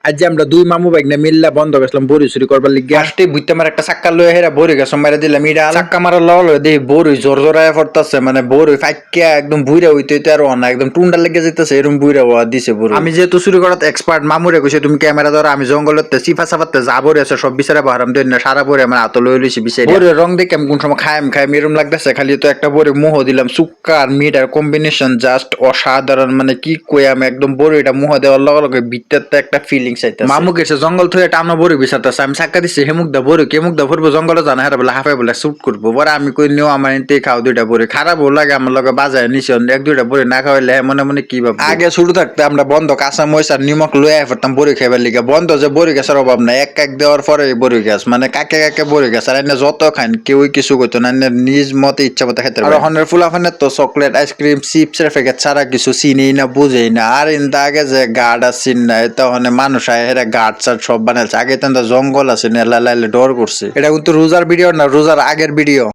আজ যে আমরা দুই মামু বাইক না মিল্লা বন্ধ গেছিলাম বড়ি চুরি করবার লিগে ফার্স্টে বুঝতে আমার একটা চাক্কা লয়ে হেরা বড়ি গেছ মারা দিলাম ইডা চাক্কা মারার লগে দেখি বড়ি জোর জোরায় পড়তাছে মানে বড়ি ফাইক্কা একদম বুইরা হইতে হইতে আর না একদম টুন্ডা লেগে যেতেছে এরকম বুইরা হওয়া দিছে বড়ি আমি যেহেতু চুরি করাত এক্সপার্ট মামুরে কইছে তুমি ক্যামেরা ধরো আমি জঙ্গলতে চিফা চাপাতে যা বড়ি আছে সব বিচারে বাহারাম দেন না সারা বড়ি আমার হাতে লয়ে লইছি বিচারে বড়ি রং দেখে আমি কোন সময় খাইম এরকম লাগতেছে খালি তো একটা বড়ি মুহ দিলাম সুক্কা আর মিট আর কম্বিনেশন জাস্ট অসাধারণ মানে কি কই আমি একদম বড়িটা মুহ দেওয়ার লগে লগে ভিতরতে একটা ফিলিংস আইতাছে মামু গেছে জঙ্গল থেকে টানো বড়ি বিচারতেছে আমি চাক্কা দিচ্ছি হেমুক দা বড়ি কেমুক দা ভরবো জঙ্গলে জানা হেরা বলে হাফাই বলে শুট করবো পরে আমি কই নিও আমার এতে খাও দুইটা বড়ি খারাপ লাগে আমার লগে বাজায় নিছি এক দুইটা বড়ি না খাওয়াইলে মনে মনে কি ভাব আগে শুরু থাকতে আমরা বন্ধ কাঁচা মরিচ আর নিমক লয়ে ফেরতাম বড়ি খাইবার লিগে বন্ধ যে বড়ি গাছের অভাব নাই এক দেওয়ার পরে বড়ি গাছ মানে কাকে কাকে বড়ি গাছ আর এনে যত খান কেউই কিছু করতো না নিজ মতে ইচ্ছা মতো খেতে আর হনের ফুলাফানের তো চকলেট আইসক্রিম চিপসের প্যাকেট ছাড়া কিছু চিনি না বুঝেই না আর ইন্দা আগে যে গার্ড আসিন না তখন মানুষ আয় হেরা গার্ড চার্ড সব বানাইছে আগে তো জঙ্গল আছে লাইলে ডর করছে এটা কিন্তু রোজার ভিডিও না রোজার আগের ভিডিও